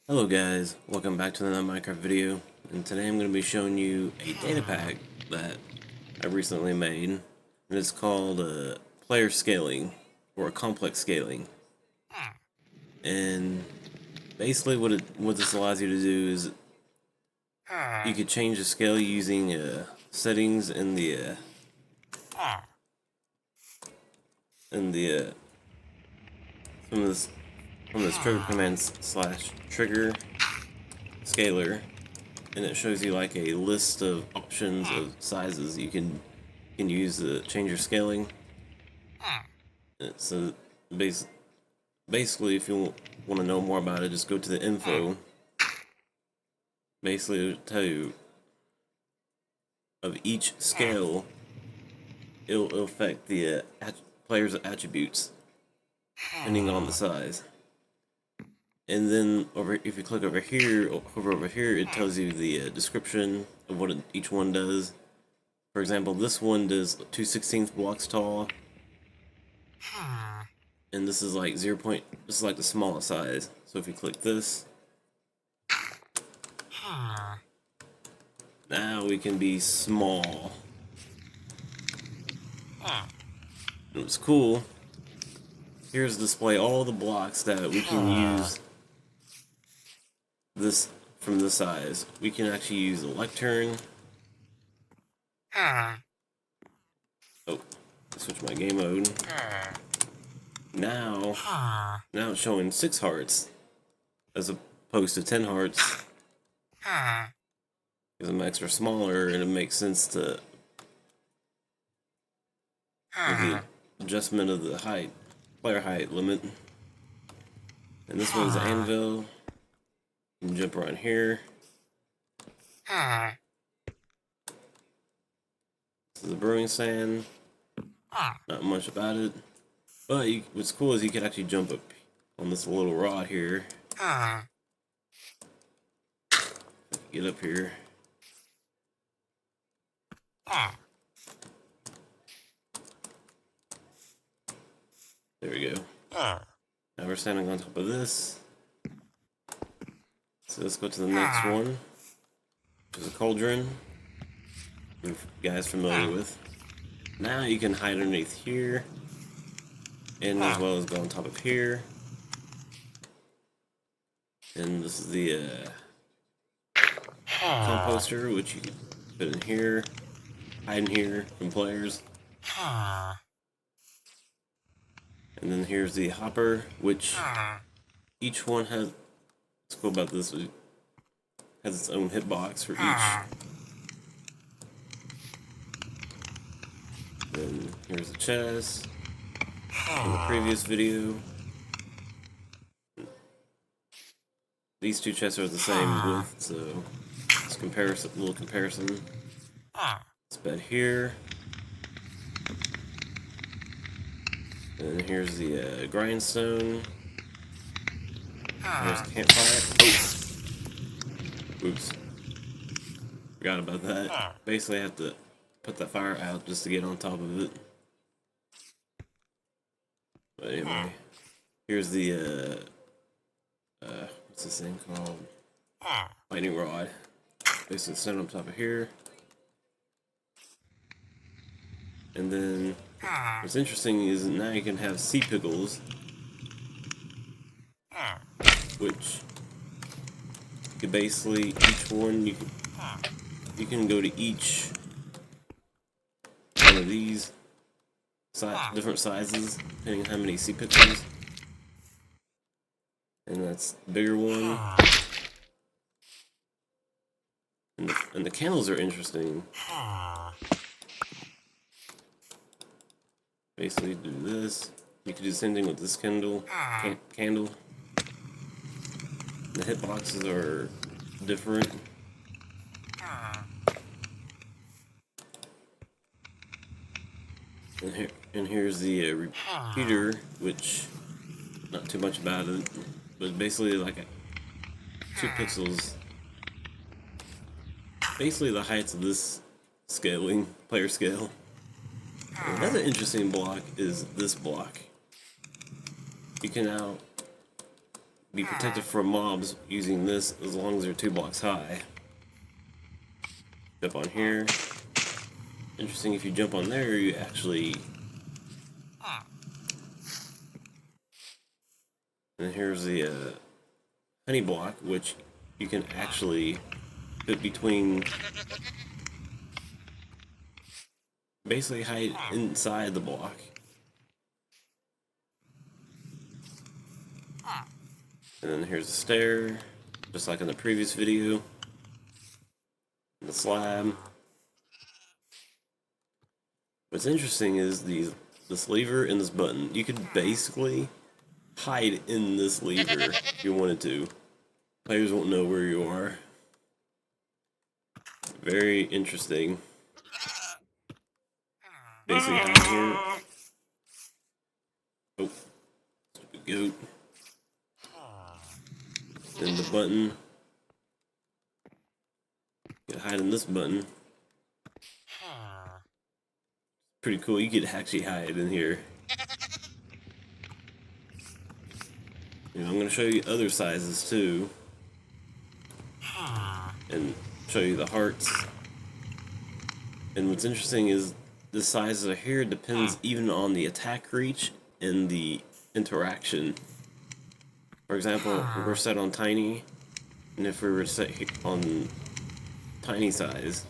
Hello guys, welcome back to another Minecraft video, and today I'm going to be showing you a data pack that I recently made, and it's called player scaling, or complex scaling. And basically what this allows you to do is you could change the scale using settings in the from this trigger command / trigger scaler, and it shows you like a list of options of sizes you can use to change your scaling. So basically, if you want to know more about it, just go to the info. Basically, it'll tell you of each scale. It'll affect the player's attributes depending on the size. And then if you click over here, it tells you the description of what each one does. For example, this one does 2/16 blocks tall, and this is like this is like the smallest size. So if you click this, now we can be small. And what's cool, here's display all the blocks that we can use this from this size. We can actually use a lectern. Oh, switch my game mode. Now it's showing 6 hearts as opposed to 10 hearts. Because I'm extra smaller, and it makes sense to with the adjustment of the player height limit. And this one's anvil. You can jump around here. This is a brewing stand. Not much about it. But what's cool is you can actually jump up on this little rod here. Get up here. There we go. Now we're standing on top of this. So let's go to the next one, which is a cauldron. You guys familiar with. Now you can hide underneath here, and as well as go on top of here. And this is the composter, which you can put in here, hide in here from players. And then here's the hopper, which each one has. What's cool about this is it has its own hitbox for each. Then here's the chest from the previous video. These two chests are the same width, so it's a little comparison. This bed here. And here's the grindstone. Here's the campfire. Oh! Oops. Forgot about that. Basically, I have to put that fire out just to get on top of it. But anyway, here's the what's this thing called? Lightning rod. Basically, stand on top of here. And then what's interesting is now you can have sea pickles, which you can basically each one you can go to each one of these different sizes depending on how many sea pickles. And that's the bigger one. And the candles are interesting. Basically, do this. You can do the same thing with this candle. The hitboxes are different. And here's the repeater, which not too much about it, but basically like 2 pixels. Basically the heights of this player scale. Another interesting block is this block. You can now be protected from mobs using this as long as they're 2 blocks high. Jump on here. Interesting, if you jump on there, you actually... And here's the honey block, which you can actually put between... Basically hide inside the block. And then here's the stair, just like in the previous video. The slab. What's interesting is this lever and this button. You could basically hide in this lever if you wanted to. Players won't know where you are. Very interesting. Basically hide here. Oh, stupid goat. Then the button. You can hide in this button. Pretty cool. You could actually hide in here. You know, I'm going to show you other sizes too. And show you the hearts. And what's interesting is the sizes here depends even on the attack reach and the interaction. For example, we're set on tiny, and if we were set on tiny size,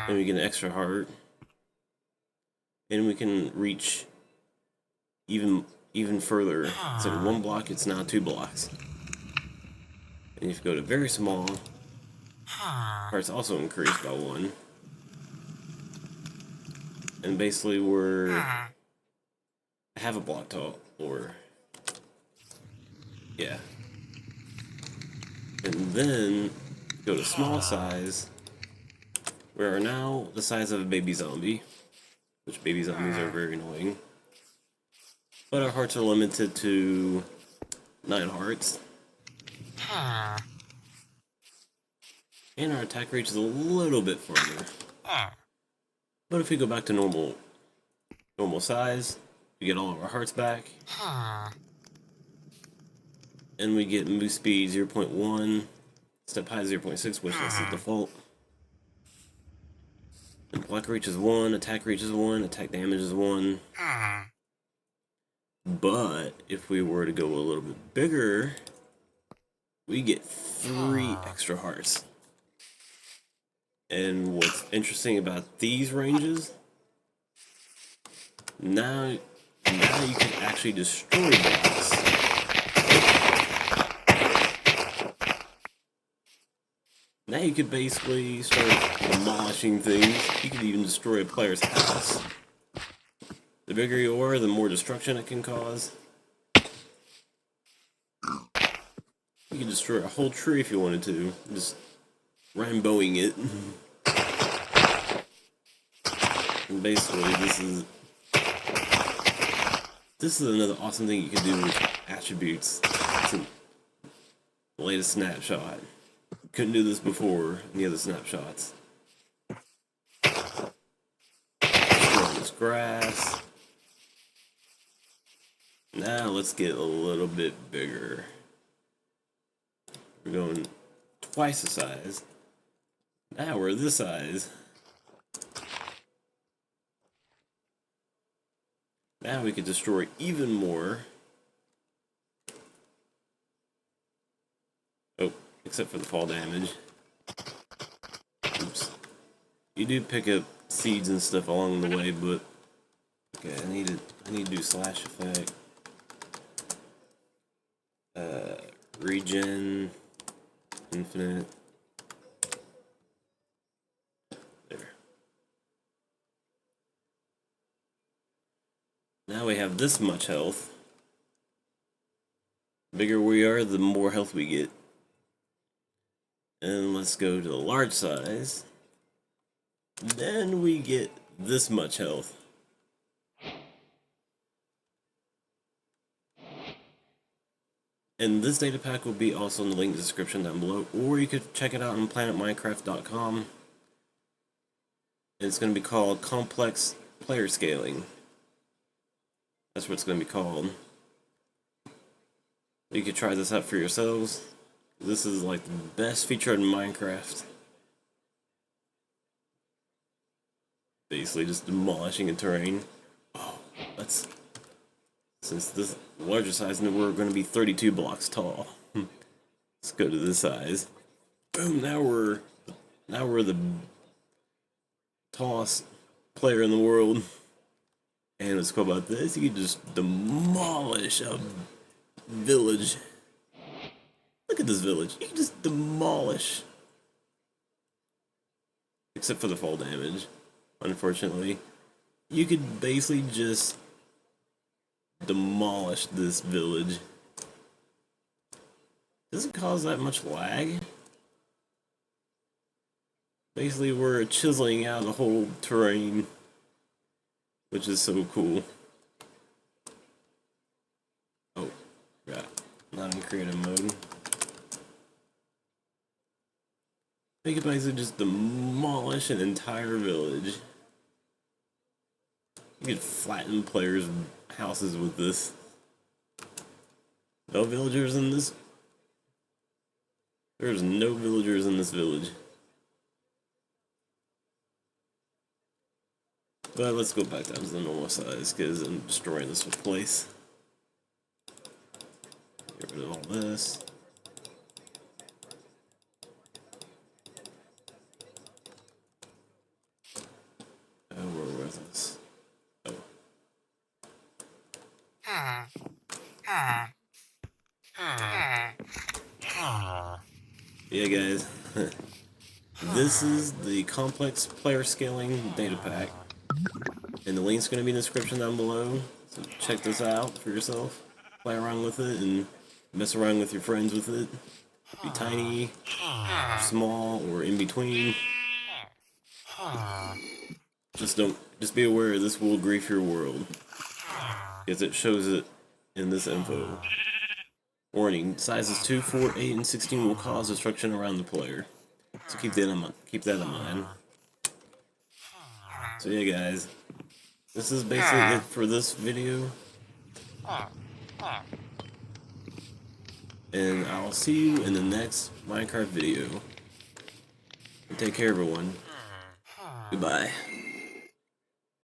then we get an extra heart, and we can reach even further. Instead of 1 block, it's now 2 blocks. And if you go to very small, hearts also increased by 1. And basically we're half a block tall, or yeah. And then go to small size. We are now the size of a baby zombie, which baby zombies are very annoying. But our hearts are limited to 9 hearts. And our attack reach is a little bit further. But if we go back to normal size, we get all of our hearts back. And we get move speed 0.1, step height 0.6, which is the default. And block reach is 1, attack reach is 1, attack damage is 1. But if we were to go a little bit bigger, we get 3 extra hearts. And what's interesting about these ranges, now you can actually destroy blocks. Now you could basically start demolishing things. You could even destroy a player's house. The bigger you are, the more destruction it can cause. You can destroy a whole tree if you wanted to. Just rainbowing it. And basically, this is another awesome thing you can do with attributes. It's the latest snapshot. Couldn't do this before in the other snapshots. Destroy this grass. Now let's get a little bit bigger. We're going twice the size. Now we're this size. Now we can destroy even more. Oh, except for the fall damage. Oops. You do pick up seeds and stuff along the way, but okay, I need to do slash effect. Regen, infinite. There. Now we have this much health. The bigger we are, the more health we get. And let's go to the large size. Then we get this much health. And this data pack will be also in the link description down below, or you could check it out on planetminecraft.com. It's going to be called Complex Player Scaling. That's what it's going to be called. You could try this out for yourselves. This is like the best feature in Minecraft. Basically just demolishing a terrain. Oh, that's... Since this larger size, and we're going to be 32 blocks tall. Let's go to this size. Boom! Now we're the tallest player in the world. And what's cool about this? You can just demolish a village. Look at this village. You can just demolish. Except for the fall damage, unfortunately. You could basically just demolish this village. Doesn't cause that much lag. Basically, we're chiseling out the whole terrain, which is so cool. Oh, yeah, not in creative mode. You could basically just demolish an entire village. You could flatten players' houses with this. No villagers in this. There's no villagers in this village. But let's go back down to the normal size because I'm destroying this place. Get rid of all this. Oh, where was this? Oh. Yeah, guys. This is the complex player scaling data pack. And the link's going to be in the description down below. So check this out for yourself. Play around with it and mess around with your friends with it. Be tiny, small, or in between. Just be aware this will grief your world. Because it shows it in this info. Warning, sizes 2, 4, 8, and 16 will cause destruction around the player. So keep that in mind. So yeah, guys. This is basically it for this video. And I'll see you in the next Minecraft video. And take care, everyone. Goodbye.